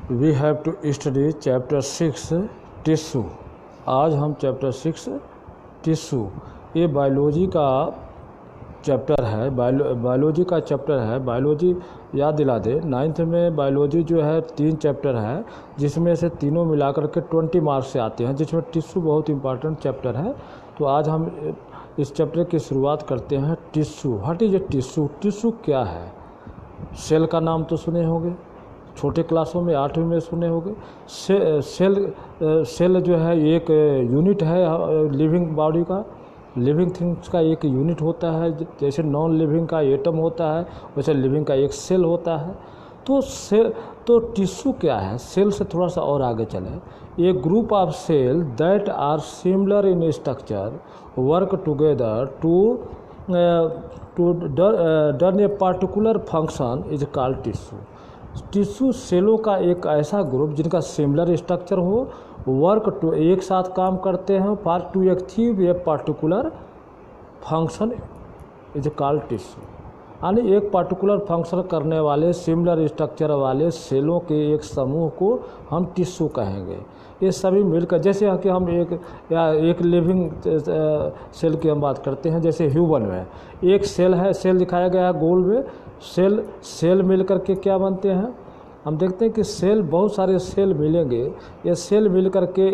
We have to study chapter 6 tissue. आज हम chapter 6 tissue, ये बायोलॉजी का चैप्टर है। बायोलॉजी का चैप्टर है। बायोलॉजी याद दिला दे, 9th में बायोलॉजी जो है 3 चैप्टर है, जिसमें से तीनों मिलाकर के 20 मार्क्स से आते हैं, जिसमें टिश्यू बहुत इंपॉर्टेंट चैप्टर है। तो आज हम इस चैप्टर की शुरुआत करते हैं। Tissue, what is a tissue? Tissue क्या है? सेल का नाम तो सुने होंगे, छोटे क्लासों में 8वीं में सुने होंगे। सेल जो है एक यूनिट है लिविंग बॉडी का, लिविंग थिंग्स का एक यूनिट होता है। जैसे नॉन लिविंग का एटम होता है, वैसे लिविंग का एक सेल होता है। तो टिश्यू क्या है? सेल से थोड़ा सा और आगे चले। A group of cell that are similar in structure work together to done a particular function is called tissue. Tissue सेलों का एक ऐसा ग्रुप जिनका सिमिलर स्ट्रक्चर हो, वर्क टू एक साथ काम करते हैं for to achieve a particular function is called tissue. यानी एक पार्टिकुलर फंक्शन करने वाले सिमिलर स्ट्रक्चर वाले सेलों के एक समूह को हम टिश्यू कहेंगे। ये सभी मिलकर, जैसे कि हम एक लिविंग सेल की हम बात करते हैं, जैसे ह्यूमन में एक सेल है, सेल दिखाया गया है गोल में। सेल मिलकर के क्या बनते हैं? हम देखते हैं कि सेल, बहुत सारे सेल मिलेंगे, ये सेल मिलकर के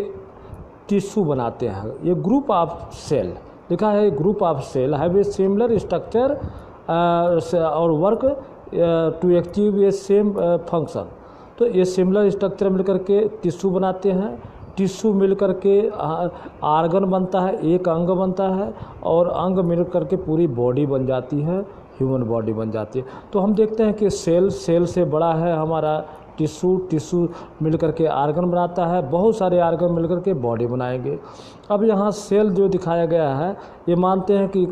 टिश्यू बनाते हैं। ये ग्रुप ऑफ सेल लिखा है, group of cell have a similar structure और work to achieve a same function. तो ये सिमिलर स्ट्रक्चर मिलकर के टिश्यू बनाते हैं। टिश्यू मिलकर के आर्गन बनता है, एक अंग बनता है, और अंग मिलकर के पूरी बॉडी बन जाती है, ह्यूमन बॉडी बन जाती है। तो हम देखते हैं कि सेल से बड़ा है हमारा टिश्यू मिलकर के आर्गन बनाता है, बहुत सारे आर्गन मिलकर के बॉडी बनाएंगे। अब यहाँ सेल जो दिखाया गया है, ये मानते हैं कि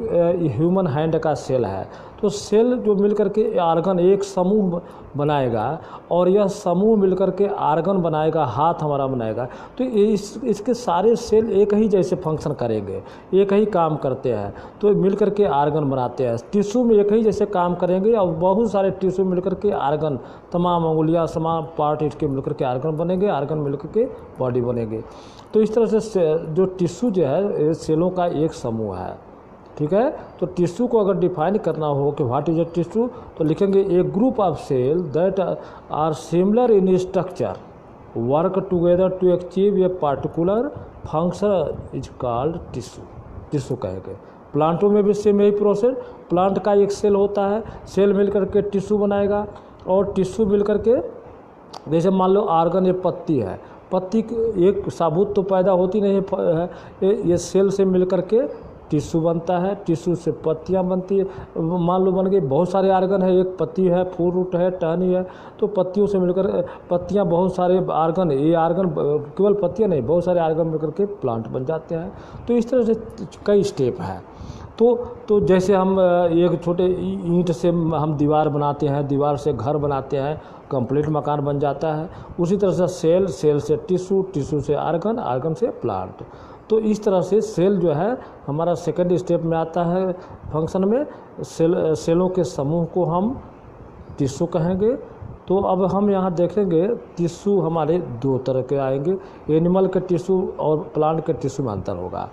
ह्यूमन हैंड का सेल है। तो सेल जो मिलकर के आर्गन एक समूह बनाएगा, और यह समूह मिलकर के आर्गन बनाएगा, हाथ हमारा बनाएगा। तो इसके सारे सेल एक ही जैसे फंक्शन करेंगे, एक ही काम करते हैं, तो मिलकर के आर्गन बनाते हैं। टिश्यू में एक ही जैसे काम करेंगे, और बहुत सारे टिश्यू मिलकर के आर्गन, तमाम अंगुलियाँ, तमाम पार्ट इसके मिलकर के आर्गन बनेंगे, आर्गन मिलकर के बॉडी बनेंगे। तो इस तरह से जो टिश्यू जो है सेलों का एक समूह है। ठीक है। तो टिश्यू को अगर डिफाइन करना हो कि व्हाट इज ए टिश्यू, तो लिखेंगे a group of cell that are similar in structure work together to achieve a particular function is called tissue. Tissue कहेंगे। प्लांटों में भी सेम यही प्रोसेस, प्लांट का एक सेल होता है, सेल मिलकर के टिश्यू बनाएगा, और टिश्यू मिलकर के, जैसे मान लो आर्गन, ये पत्ती है, पत्ती एक साबुत तो पैदा होती नहीं है, ये सेल से मिलकर के टिश्यू बनता है, टिश्यू से पत्तियां बनती है। मान लो बन गई, बहुत सारे आर्गन है, एक पत्ती है, फ्रूट है, टहनी है, तो पत्तियों से मिलकर पत्तियां, बहुत सारे आर्गन, ये आर्गन केवल पत्तियां नहीं, बहुत सारे आर्गन मिलकर के प्लांट बन जाते हैं। तो इस तरह से कई स्टेप हैं। तो जैसे हम एक छोटे ईंट से हम दीवार बनाते हैं, दीवार से घर बनाते हैं, कंप्लीट मकान बन जाता है। उसी तरह से सेल से टिश्यू से आर्गन से प्लांट। तो इस तरह से सेल जो है हमारा सेकंड स्टेप में आता है फंक्शन में। सेलों के समूह को हम टिश्यू कहेंगे। तो अब हम यहाँ देखेंगे टिश्यू हमारे 2 तरह के आएंगे, एनिमल के टिश्यू और प्लांट के टिश्यू में अंतर होगा।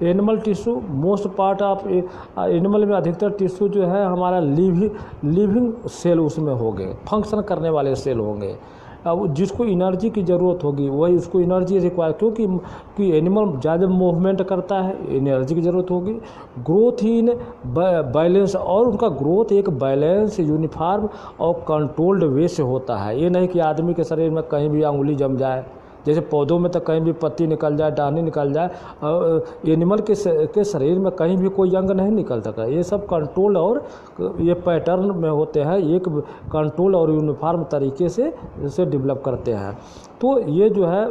Animal tissue, most part of animal में अधिकतर टिश्यू जो है हमारा लिविंग सेल उसमें होंगे, फंक्शन करने वाले सेल होंगे। अब जिसको एनर्जी की ज़रूरत होगी वही उसको एनर्जी रिक्वायर, क्योंकि एनिमल ज़्यादा मूवमेंट करता है, एनर्जी की ज़रूरत होगी। ग्रोथ इन बैलेंस, और उनका ग्रोथ एक बैलेंस, यूनिफॉर्म और कंट्रोल्ड वे से होता है। ये नहीं कि आदमी के शरीर में कहीं भी अंगुली जम जाए, जैसे पौधों में तो कहीं भी पत्ती निकल जाए, टहनी निकल जाए, एनिमल के शरीर में कहीं भी कोई अंग नहीं निकल सका। ये सब कंट्रोल और ये पैटर्न में होते हैं, एक कंट्रोल और यूनिफॉर्म तरीके से इसे डेवलप करते हैं। तो ये जो है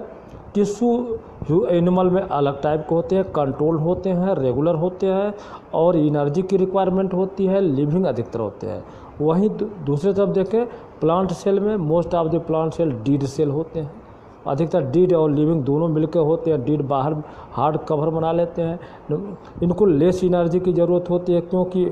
टिश्यू एनिमल में अलग टाइप के होते हैं, कंट्रोल होते हैं, रेगुलर होते हैं, और एनर्जी की रिक्वायरमेंट होती है, लिविंग अधिकतर होते हैं। वहीं दूसरी तरफ देखें प्लांट सेल में most of the plant cell dead cell होते हैं। अधिकतर डीड और लिविंग दोनों मिलकर होते हैं। डीड बाहर हार्ड कवर बना लेते हैं। इनको लेस एनर्जी की ज़रूरत होती है, क्योंकि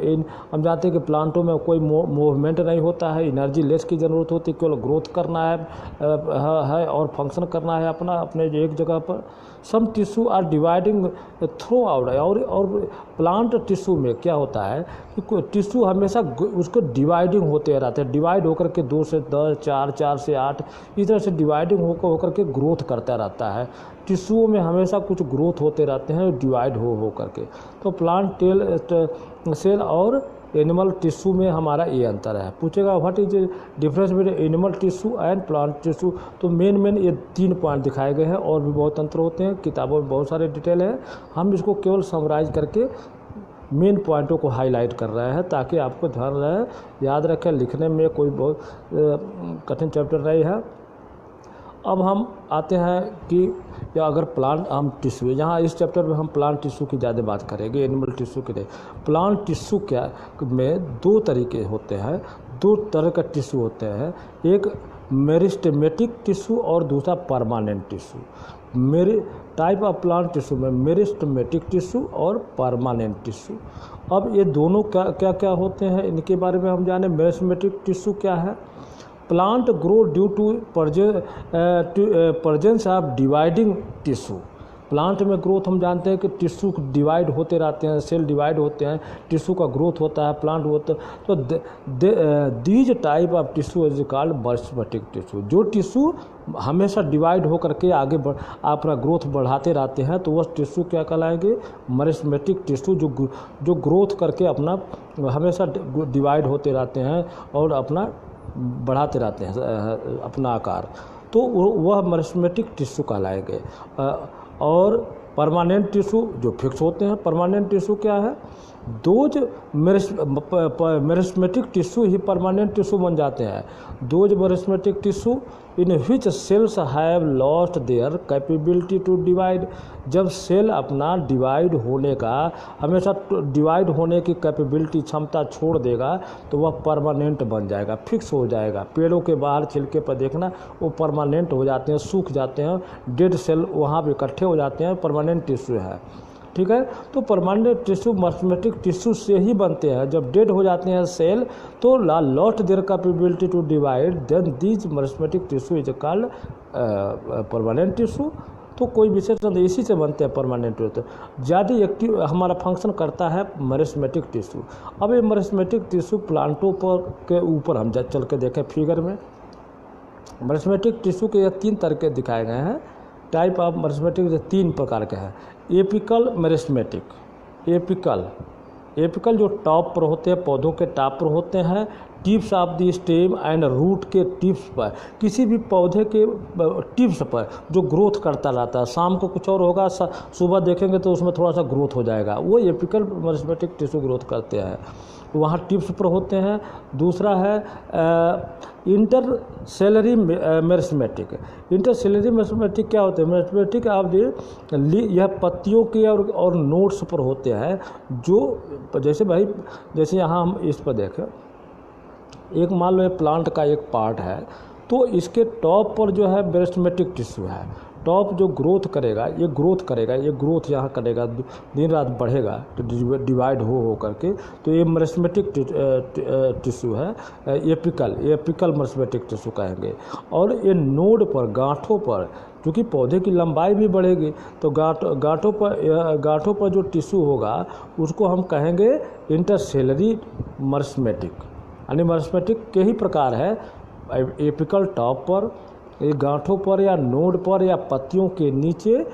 हम जानते हैं कि प्लांटों में कोई मूवमेंट नहीं होता है, एनर्जी लेस की ज़रूरत होती है, केवल ग्रोथ करना है और फंक्शन करना है अपने एक जगह पर। Some tissue are dividing throughout, और प्लांट टिश्यू में क्या होता है कि टिश्यू हमेशा उसको डिवाइडिंग होते रहते हैं, डिवाइड होकर के 2 से 10, 4 से 8 इस तरह से डिवाइडिंग होकर के ग्रोथ करता रहता है। टिश्यूओं में हमेशा कुछ ग्रोथ होते रहते हैं डिवाइड हो करके। तो प्लांट सेल और एनिमल टिश्यू में हमारा ये अंतर है। पूछेगा what is difference between animal tissue and plant tissue, तो मेन ये 3 पॉइंट दिखाए गए हैं, और भी बहुत अंतर होते हैं, किताबों में बहुत सारे डिटेल है। हम इसको केवल समराइज करके मेन पॉइंटों को हाईलाइट कर रहे हैं ताकि आपको ध्यान रहे, याद रखें, लिखने में कोई बहुत कठिन चैप्टर नहीं है। अब हम आते हैं कि या अगर प्लांट हम टिश्यू, यहाँ इस चैप्टर में हम प्लांट टिश्यू की ज़्यादा बात करेंगे, एनिमल टिश्यू की नहीं। प्लांट टिश्यू क्या में 2 तरीके होते हैं, 2 तरह का टिश्यू होते हैं, एक मेरिस्टेमेटिक टिश्यू और दूसरा परमानेंट टिश्यू। मेरे टाइप ऑफ प्लांट टिश्यू में मेरिस्टेमेटिक टिश्यू और परमानेंट टिश्यू। अब ये दोनों क्या क्या होते हैं, इनके बारे में हम जाने। मेरिस्टेमेटिक टिश्यू क्या है? Plant grow due to presence of dividing tissue. Plant में ग्रोथ हम जानते हैं कि टिश्यू डिवाइड होते रहते हैं, सेल डिवाइड होते हैं, टिश्यू का ग्रोथ होता है, प्लांट होता है। तो these type of tissue is called meristematic tissue. जो टिश्यू हमेशा डिवाइड होकर के आगे अपना ग्रोथ बढ़ाते रहते हैं, तो वह टिश्यू क्या कहलाएंगे? Meristematic tissue. जो ग्रोथ करके अपना हमेशा डिवाइड होते रहते हैं और अपना बढ़ाते रहते हैं अपना आकार, तो वह मेरिस्टेमेटिक टिश्यू कहलाएंगे। और परमानेंट टिश्यू जो फिक्स होते हैं। परमानेंट टिश्यू क्या है? दोज मेरिस्टेमेटिक टिश्यू ही परमानेंट टिश्यू बन जाते हैं। Those meristematic tissue in which cells have lost their capability to divide. जब सेल अपना डिवाइड होने का, हमेशा डिवाइड होने की कैपेबिलिटी, क्षमता छोड़ देगा, तो वह परमानेंट बन जाएगा, फिक्स हो जाएगा। पेड़ों के बाहर छिलके पर देखना, वो परमानेंट हो जाते हैं, सूख जाते हैं, डेड सेल वहाँ पर इकट्ठे हो जाते हैं, परमानेंट टिश्यू है। ठीक है, तो परमानेंट टिश्यू मेरिस्टेमेटिक टिश्यू से ही बनते हैं। जब डेड हो जाते हैं सेल, तो lost their capability to divide, then these meristematic tissue is called permanent tissue. तो कोई विशेष नहीं, इसी से बनते हैं परमानेंट टिश्यू। ज़्यादा एक्टिव हमारा फंक्शन करता है मेरिस्टेमेटिक टिश्यू। अब ये मेरिस्टेमेटिक टिश्यू प्लांटों पर के ऊपर हम चल के देखें फिगर में। मेरिस्टेमेटिक टिश्यू के ये 3 तरह के दिखाए गए हैं। टाइप ऑफ मेरिस्टेमेटिक 3 प्रकार के हैं। एपिकल मेरिस्टेमेटिक, एपिकल जो टॉप पर होते हैं, पौधों के टॉप पर होते हैं, tips of the stem and root के टिप्स पर, किसी भी पौधे के टिप्स पर जो ग्रोथ करता रहता है। शाम को कुछ और होगा, सुबह देखेंगे तो उसमें थोड़ा सा ग्रोथ हो जाएगा, वो एपिकल मेरिस्टेमेटिक टिश्यू ग्रोथ करते हैं, वहाँ टिप्स पर होते हैं। दूसरा है इंटरसेलरी मेरिस्टेमेटिक। इंटरसेलरी मेरिस्टेमेटिक क्या होते हैं? मेरिस्टेमेटिक आप यह पत्तियों के और नोड्स पर होते हैं, जो जैसे यहाँ हम इस पर देखें, एक मान लो ये प्लांट का एक पार्ट है, तो इसके टॉप पर जो है मेरिस्टेमेटिक टिश्यू है। टॉप जो ग्रोथ करेगा, ये ग्रोथ यहाँ करेगा, दिन रात बढ़ेगा, तो डिवाइड हो करके, तो ये मेरिस्टेमेटिक टिश्यू है, एपिकल मेरिस्टेमेटिक टिश्यू कहेंगे। और ये नोड पर, गांठों पर, क्योंकि पौधे की लंबाई भी बढ़ेगी, तो गांठों पर जो टिश्यू होगा उसको हम कहेंगे इंटरसेलरी मेरिस्टेमेटिक। यानी मेरिस्टेमेटिक के ही प्रकार है, एपिकल टॉप पर, ये गांठों पर या नोड पर या पत्तियों के नीचे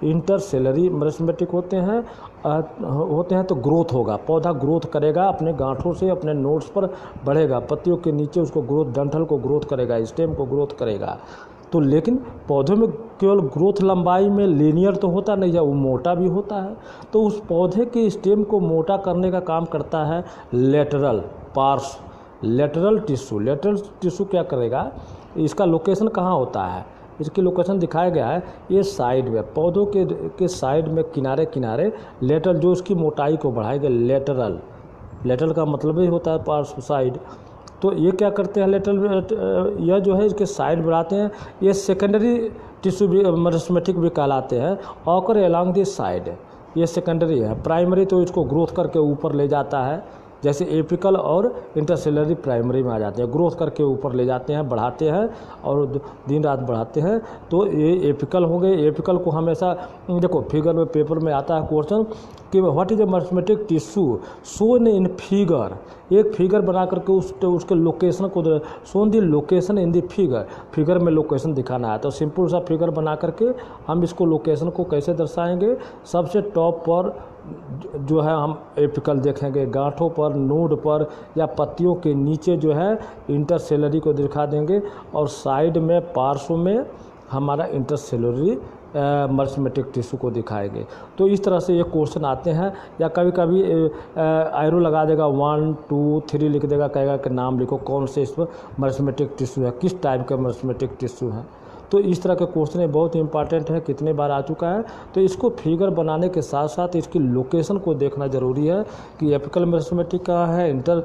इंटरसेलरी मेरिस्टेमेटिक होते हैं। तो ग्रोथ होगा, पौधा ग्रोथ करेगा, अपने गांठों से अपने नोड्स पर बढ़ेगा, पत्तियों के नीचे उसको ग्रोथ, डंठल को ग्रोथ करेगा, स्टेम को ग्रोथ करेगा। तो लेकिन पौधों में केवल ग्रोथ लंबाई में लीनियर तो होता नहीं है, वो मोटा भी होता है। तो उस पौधे के स्टेम को मोटा करने का काम करता है लेटरल टिश्यू। लेटरल टिश्यू क्या करेगा? इसका लोकेशन कहाँ होता है? इसकी लोकेशन दिखाया गया है, ये साइड में, पौधों के साइड में, किनारे लेटरल, जो उसकी मोटाई को बढ़ाएगा। लेटरल का मतलब ही होता है पार्श्व, साइड। तो ये क्या करते हैं लेटरल, यह जो है इसके साइड बढ़ाते हैं। ये सेकेंडरी टिश्यू भी मेरिस्टेमेटिक भी कहलाते हैं। ऑकर अलोंग दिस साइड, ये सेकेंडरी है। प्राइमरी तो इसको ग्रोथ करके ऊपर ले जाता है, जैसे एपिकल और इंटरसेलरी प्राइमरी में आ जाते हैं, ग्रोथ करके ऊपर ले जाते हैं, बढ़ाते हैं और दिन रात बढ़ाते हैं। तो ये एपिकल हो गए। एपिकल को हमेशा देखो फिगर में, पेपर में आता है क्वेश्चन कि what is a meristematic tissue shown in figure. एक फिगर बना करके उसके लोकेशन को, shown the location in the figure, figure में लोकेशन दिखाना है। तो सिंपल सा फिगर बना करके हम इसको लोकेशन को कैसे दर्शाएंगे, सबसे टॉप पर जो है हम एपिकल देखेंगे, गांठों पर, नोड पर या पत्तियों के नीचे जो है इंटरसेलरी को दिखा देंगे और साइड में, पार्श्व में हमारा इंटरसेलरी मेरिस्टेमेटिक टिश्यू को दिखाएंगे। तो इस तरह से ये क्वेश्चन आते हैं। या कभी कभी एरो लगा देगा, 1 2 3 लिख देगा, कहेगा कि नाम लिखो कौन से इसमें मेरिस्टेमेटिक टिश्यू है, किस टाइप का मेरिस्टेमेटिक टिश्यू है। तो इस तरह के क्वेश्चन ये बहुत इंपॉर्टेंट है, कितने बार आ चुका है। तो इसको फिगर बनाने के साथ साथ इसकी लोकेशन को देखना ज़रूरी है कि एपिकल मेरिस्टेमेटिक कहाँ है, इंटर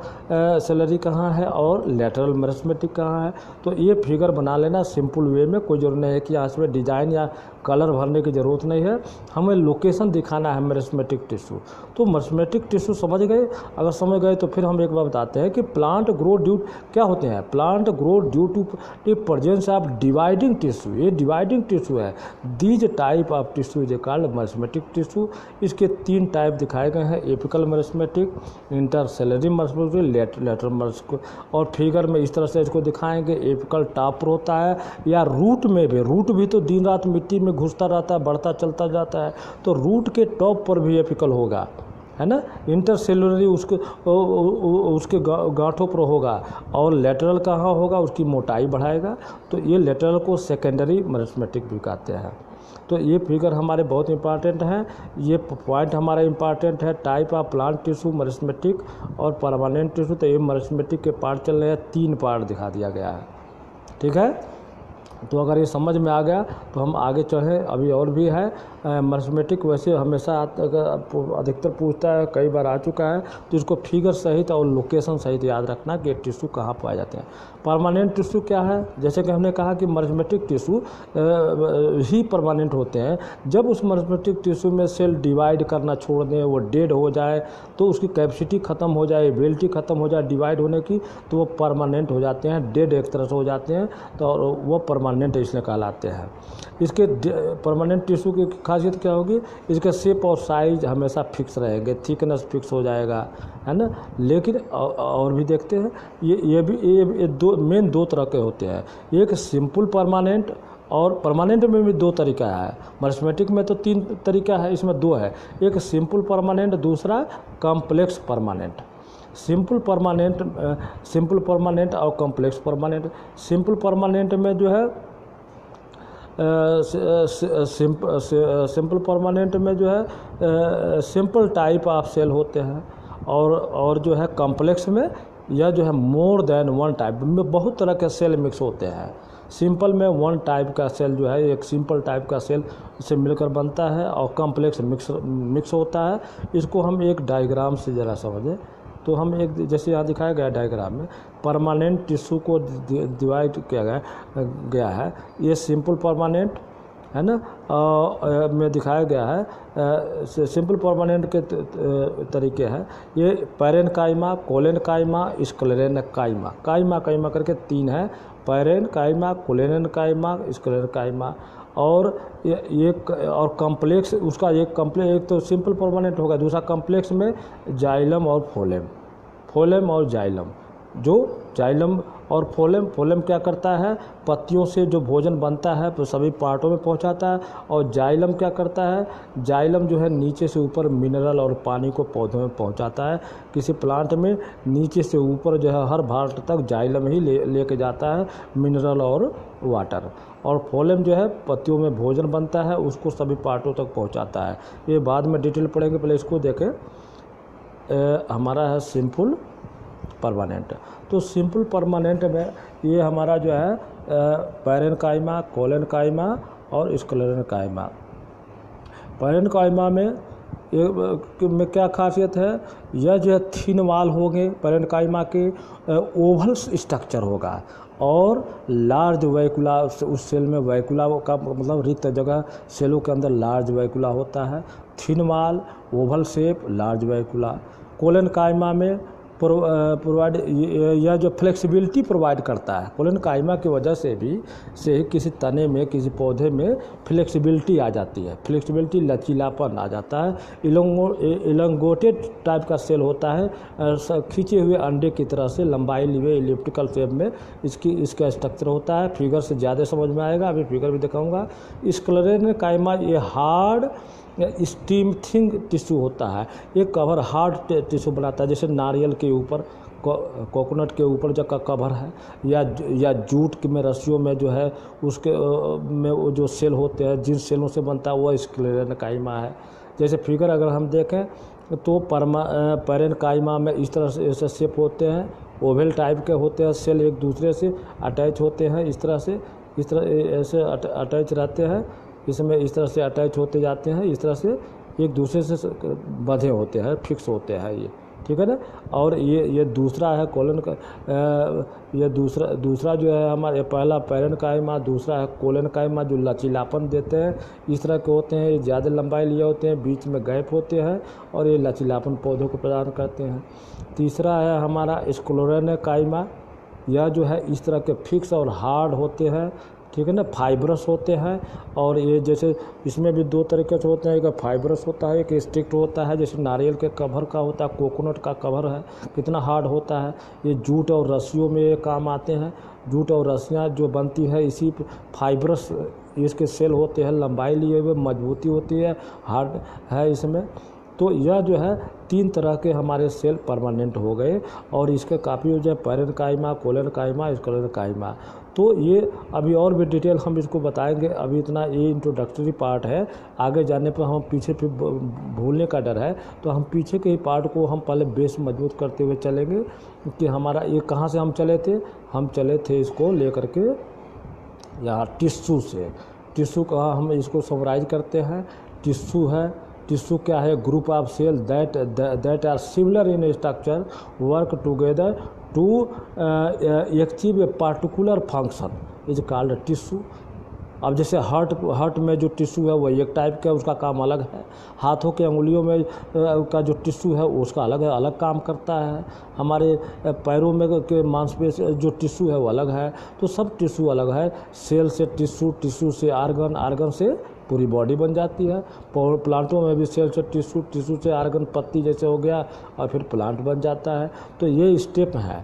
सेलरी कहाँ है और लेटरल मेरिस्टेमेटिक कहाँ है। तो ये फिगर बना लेना सिंपल वे में, कोई जरूरत नहीं है कि यहाँ इसमें डिजाइन या कलर भरने की ज़रूरत नहीं है, हमें लोकेशन दिखाना है मेरिस्टेमेटिक टिश्यू। तो मेरिस्टेमेटिक टिश्यू समझ गए। अगर समझ गए तो फिर हम एक बार बताते हैं कि प्लांट ग्रो ड्यू क्या होते हैं। Plant grow due to presence of dividing tissue, ये डिवाइडिंग टिश्यू है। These type of tissue is called meristematic tissue. इसके 3 टाइप दिखाए गए हैं, apical meristematic, intercalary meristematic, lateral meristematic. और फिगर में इस तरह से इसको दिखाएंगे। एपिकल टॉप पर होता है या रूट में भी, रूट भी तो दिन रात मिट्टी में घुसता रहता है, बढ़ता चलता जाता है, तो रूट के टॉप पर भी एपिकल होगा, है ना। इंटरसेलुलरी उसके गांठों पर होगा और लेटरल कहाँ होगा, उसकी मोटाई बढ़ाएगा। तो ये लेटरल को सेकेंडरी मेरिस्टेमेटिक भी कहते हैं। तो ये फिगर हमारे बहुत इंपॉर्टेंट है, ये पॉइंट हमारा इंपॉर्टेंट है। Type of plant tissue meristematic और परमानेंट टिश्यू। तो ये मेरिस्टेमेटिक के पार्ट चल रहे हैं, 3 पार्ट दिखा दिया गया है, ठीक है। तो अगर ये समझ में आ गया तो हम आगे चढ़ें। अभी और भी है मेरिस्टेमेटिक, वैसे हमेशा अधिकतर पूछता है, कई बार आ चुका है। तो इसको फिगर सहित और लोकेशन सहित याद रखना कि टिश्यू कहाँ पाए जाते हैं। परमानेंट टिश्यू क्या है, जैसे कि हमने कहा कि मेरिस्टेमेटिक टिश्यू ही परमानेंट होते हैं। जब उस मेरिस्टेमेटिक टिश्यू में सेल डिवाइड करना छोड़ दें, वो डेड हो जाए, तो उसकी कैपेसिटी ख़त्म हो जाए, एबिलिटी ख़त्म हो जाए डिवाइड होने की, तो वो परमानेंट हो जाते हैं, डेड एक तरह से हो जाते हैं। तो वो परमानेंट इसलिए कहलाते हैं। इसके परमानेंट टिश्यू की खासियत क्या होगी, इसका शेप और साइज हमेशा फिक्स रहेंगे, थिकनेस फिक्स हो जाएगा, है ना। लेकिन और भी देखते हैं, ये भी ये दो तरह के होते हैं। एक सिंपल परमानेंट, और परमानेंट में भी 2 तरीका है। मेरिस्टेमेटिक में तो 3 तरीका है, इसमें 2 है। एक सिंपल परमानेंट, दूसरा कॉम्प्लेक्स परमानेंट। सिंपल परमानेंट और कॉम्प्लेक्स परमानेंट। सिंपल परमानेंट में जो है सिंपल परमानेंट में जो है सिंपल टाइप ऑफ सेल होते हैं, और जो है कॉम्प्लेक्स में यह जो है मोर देन 1 टाइप में बहुत तरह के सेल मिक्स होते हैं। सिंपल में 1 टाइप का सेल जो है, एक सिंपल टाइप का सेल से मिलकर बनता है, और कॉम्प्लेक्स मिक्स होता है। इसको हम एक डायग्राम से ज़रा समझें तो हम एक, जैसे यहाँ दिखाया गया डायग्राम में, परमानेंट टिश्यू को डिवाइड किया गया है। ये सिंपल परमानेंट है ना, में दिखाया गया है। सिंपल परमानेंट के तरीके हैं ये, पैरेनकाइमा, कोलेनकाइमा, स्क्लेरेनकाइमा। काइमा करके 3 है, पैरेनकाइमा, कोलेनकाइमा, स्क्लेरेनकाइमा। और ये और कॉम्प्लेक्स, उसका एक तो सिंपल परमानेंट होगा, दूसरा कॉम्प्लेक्स में जाइलम और फोलेम और जाइलम। जो जाइलम और फोलेम क्या करता है, पत्तियों से जो भोजन बनता है तो सभी पार्टों में पहुंचाता है। और जाइलम क्या करता है, जाइलम जो है नीचे से ऊपर मिनरल और पानी को पौधों में पहुंचाता है। किसी प्लांट में नीचे से ऊपर जो है हर भाग तक जाइलम ही लेके जाता है, मिनरल और वाटर। और फोलेम जो है पत्तियों में भोजन बनता है, उसको सभी पार्टों तक पहुँचाता है। ये बाद में डिटेल पढ़ेंगे, पहले इसको देखें। हमारा है सिंपल परमानेंट। तो सिंपल परमानेंट में ये हमारा जो है पैरेनकाइमा, कोलेनकाइमा और स्क्लेरेनकाइमा। पैरेनकाइमा में में क्या खासियत है, यह जो है थिन वाल होंगे पैरेन्काइमा के, ओवल स्ट्रक्चर होगा और लार्ज वैकुला, उस सेल में वैकुला का मतलब रिक्त जगह सेलों के अंदर लार्ज वैकुला होता है। थिन वाल, ओवल शेप, लार्ज वैकुला। कोलेनकाइमा में प्रोवाइड, यह जो फ्लेक्सिबिलिटी प्रोवाइड करता है, कोलेनकाइमा की वजह से ही किसी तने में, किसी पौधे में फ्लेक्सिबिलिटी आ जाती है, फ्लेक्सिबिलिटी लचीलापन आ जाता है। इलंगोटेड टाइप का सेल होता है, खींचे हुए अंडे की तरह से लंबाई लिए इलिप्टिकल शेप में इसका स्ट्रक्चर होता है। फिगर से ज़्यादा समझ में आएगा, अभी फिगर भी दिखाऊंगा। स्क्लेरेनकाइमा ये हार्ड स्टीम थिंग टिश्यू होता है, एक कवर हार्ड टिश्यू बनाता है, जैसे नारियल के ऊपर, कोकोनट के ऊपर जो कवर है, या जूट में रस्सियों में जो है उसके में वो जो सेल होते हैं, जिन सेलों से बनता है वह स्क्लेरेनकाइमा है। जैसे फिगर अगर हम देखें तो पैरेन्काइमा में इस तरह से ऐसे शेप होते हैं, ओवल टाइप के होते हैं, सेल एक दूसरे से अटैच होते हैं, इस तरह ऐसे अटैच रहते हैं, इसमें इस तरह से अटैच होते जाते हैं, इस तरह से एक दूसरे से बंधे होते हैं, फिक्स होते हैं ये, ठीक है ना। और ये दूसरा है कोलन का, ये दूसरा जो है हमारे, पहला पैरेन्काइमा, दूसरा है कोलेनकाइमा, जो लचीलापन देते हैं, इस तरह के होते हैं, ये ज़्यादा लंबाई लिए होते हैं, बीच में गैप होते हैं और ये लचीलापन पौधों को प्रदान करते हैं। तीसरा है हमारा स्क्लेरेनकाइमा, यह जो है इस तरह के फिक्स और हार्ड होते हैं, ठीक है ना, फाइब्रस होते हैं। और ये जैसे इसमें भी दो तरीके से होते हैं, एक फाइब्रस होता है, एक स्ट्रिक्ट होता है, जैसे नारियल के कवर का होता है, कोकोनट का कवर है, कितना हार्ड होता है। ये जूट और रस्सियों में ये काम आते हैं, जूट और रस्सियाँ जो बनती है इसी फाइब्रस इसके सेल होते हैं, लंबाई लिए हुए, मजबूती होती है, हार्ड है इसमें। तो यह जो है 3 तरह के हमारे सेल परमानेंट हो गए और इसके काफ़ी जो है पैरेन्काइमा, कोलेनकाइमा, स्क्लेरेनकाइमा। तो ये अभी और भी डिटेल हम इसको बताएंगे, अभी इतना ये इंट्रोडक्टरी पार्ट है, आगे जाने पर हम पीछे फिर भूलने का डर है, तो हम पीछे के ही पार्ट को हम पहले बेस मजबूत करते हुए चलेंगे कि हमारा ये कहाँ से हम चले थे इसको लेकर के यहाँ टिश्यू से। टिश्यू का हम इसको समराइज करते हैं। टिश्यू क्या है, group of cell that are similar in structure work together to achieve a particular function is called tissue. अब जैसे हार्ट में जो टिश्यू है वो एक टाइप का, उसका काम अलग है। हाथों के अंगुलियों में का जो टिश्यू है उसका अलग है, अलग काम करता है। हमारे पैरों में के मांसपेशी जो टिश्यू है वो अलग है। तो सब टिश्यू अलग है, सेल से टिश्यू, टिश्यू से आर्गन, आर्गन से पूरी बॉडी बन जाती है। प्लांटों में भी सेल से टिश्यू, टिश्यू से आर्गन, पत्ती जैसे हो गया और फिर प्लांट बन जाता है। तो ये स्टेप है,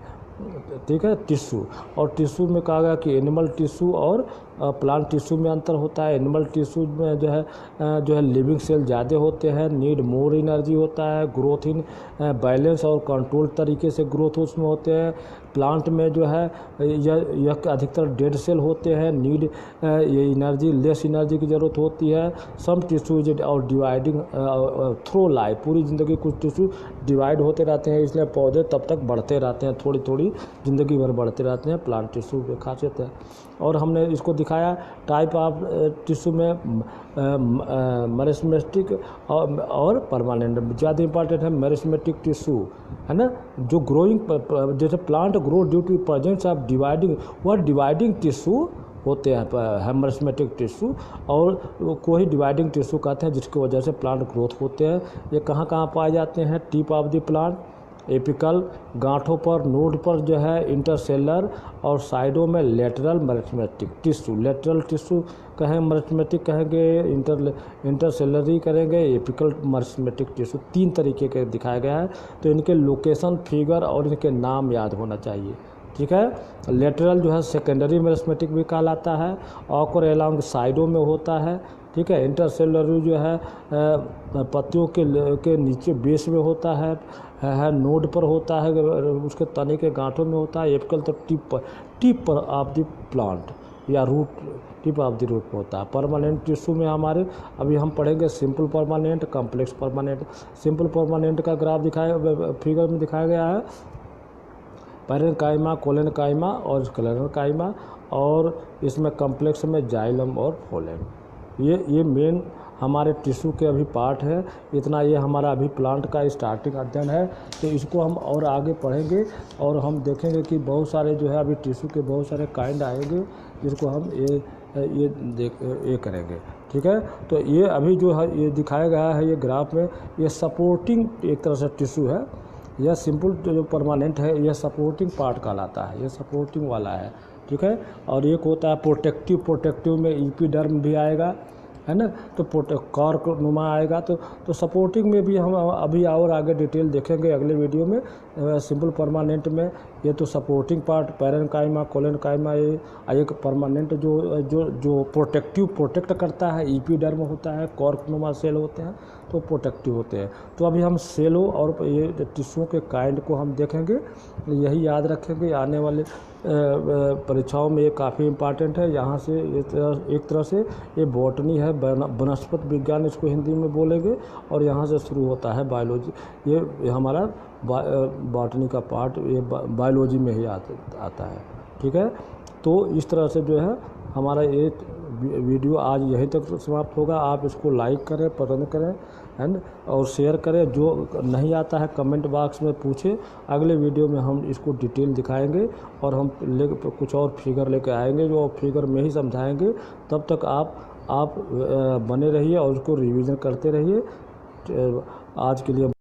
ठीक है। टिश्यू और टिश्यू में कहा गया कि एनिमल टिश्यू और प्लांट टिश्यू में अंतर होता है। एनिमल टिश्यू में जो है लिविंग सेल ज़्यादा होते हैं, नीड मोर एनर्जी होता है, ग्रोथ इन बैलेंस और कंट्रोल तरीके से ग्रोथ उसमें होते हैं। प्लांट में जो है यह अधिकतर डेड सेल होते हैं, नीड ये एनर्जी, लेस एनर्जी की ज़रूरत होती है। सम टिश्यू इज और डिवाइडिंग थ्रू लाइफ, पूरी ज़िंदगी कुछ टिश्यू डिवाइड होते रहते हैं, इसलिए पौधे तब तक बढ़ते रहते हैं, थोड़ी थोड़ी ज़िंदगी भर बढ़ते रहते हैं। प्लांट टिश्यू की खासियत है। और हमने इसको दिखाया टाइप ऑफ टिश्यू में मेरिस्टेमेटिक और परमानेंट। ज़्यादा इंपॉर्टेंट है मेरिस्टेमेटिक टिश्यू, है ना, जो ग्रोइंग, जैसे plant grow due to presence of dividing, वह डिवाइडिंग टिश्यू होते हैं मेरिस्टेमेटिक टिश्यू, और कोई डिवाइडिंग टिश्यू कहते हैं जिसकी वजह से प्लांट ग्रोथ होते हैं। ये कहाँ कहाँ पाए जाते हैं, tip of the plant, apical, गांठों पर, नोड पर जो है इंटरसेलर, और साइडों में lateral meristematic tissue. Lateral tissue कहें मेरिस्टेमेटिक कहेंगे, इंटरसेलरी करेंगे, एपिकल मेरिस्टेमेटिक टिश्यू। 3 तरीके के दिखाया गया है। तो इनके लोकेशन, फिगर और इनके नाम याद होना चाहिए, ठीक है। लेटरल जो है सेकेंडरी मेरिस्टेमेटिक भी कहलाता है, ऑकर एलॉन्ग साइडों में होता है, ठीक है। इंटरसेलुलर जो है पत्तियों के नीचे बेस में होता है, नोड पर होता है, उसके तने के गांठों में होता है। एपिकल तो टिप पर ऑफ द प्लांट या root, tip of the root में होता है। परमानेंट टिश्यू में हमारे अभी हम पढ़ेंगे simple permanent, complex permanent. Simple permanent का ग्राफ फिगर में दिखाया गया है, पैरेन्काइमा, कोलेनकाइमा और स्क्लेरेनकाइमा, और इसमें कॉम्प्लेक्स में जाइलम और फोलेम। ये मेन हमारे टिश्यू के अभी पार्ट है। इतना ये हमारा अभी प्लांट का स्टार्टिंग अध्ययन है। तो इसको हम और आगे पढ़ेंगे और हम देखेंगे कि बहुत सारे जो है अभी टिश्यू के बहुत सारे काइंड आएंगे जिसको हम ये करेंगे। ठीक है, तो ये अभी जो है ये दिखाया गया है ये ग्राफ में, ये सपोर्टिंग एक तरह से टिश्यू है। यह सिंपल जो परमानेंट है यह सपोर्टिंग पार्ट कहलाता है, ये सपोर्टिंग वाला है। ठीक है, और एक होता है प्रोटेक्टिव में एपिडर्म भी आएगा, है ना, तो कॉर्क नुमा आएगा। तो सपोर्टिंग में भी हम अभी और आगे डिटेल देखेंगे अगले वीडियो में। सिंपल परमानेंट में ये तो सपोर्टिंग पार्ट पैरेन्काइमा कोलेनकाइमा, ये एक परमानेंट जो प्रोटेक्ट करता है एपिडर्म होता है, कॉर्क नुमा सेल होते हैं तो प्रोटेक्टिव होते हैं। तो अभी हम सेलों और ये टिश्यूओं के काइंड को हम देखेंगे, यही याद रखेंगे। आने वाले परीक्षाओं में ये काफ़ी इम्पॉर्टेंट है। यहाँ से एक तरह से ये बॉटनी है, वनस्पति विज्ञान इसको हिंदी में बोलेंगे, और यहाँ से शुरू होता है बायोलॉजी। ये हमारा बॉटनी का पार्ट ये बायोलॉजी में ही आता है। ठीक है, तो इस तरह से जो है हमारा ये वीडियो आज यहीं तक समाप्त होगा। आप इसको लाइक करें, पसंद करें, है ना, और शेयर करें। जो नहीं आता है कमेंट बॉक्स में पूछे, अगले वीडियो में हम इसको डिटेल दिखाएंगे और हम कुछ और फिगर लेके आएंगे जो फिगर में ही समझाएंगे। तब तक आप बने रहिए और उसको रिवीजन करते रहिए। आज के लिए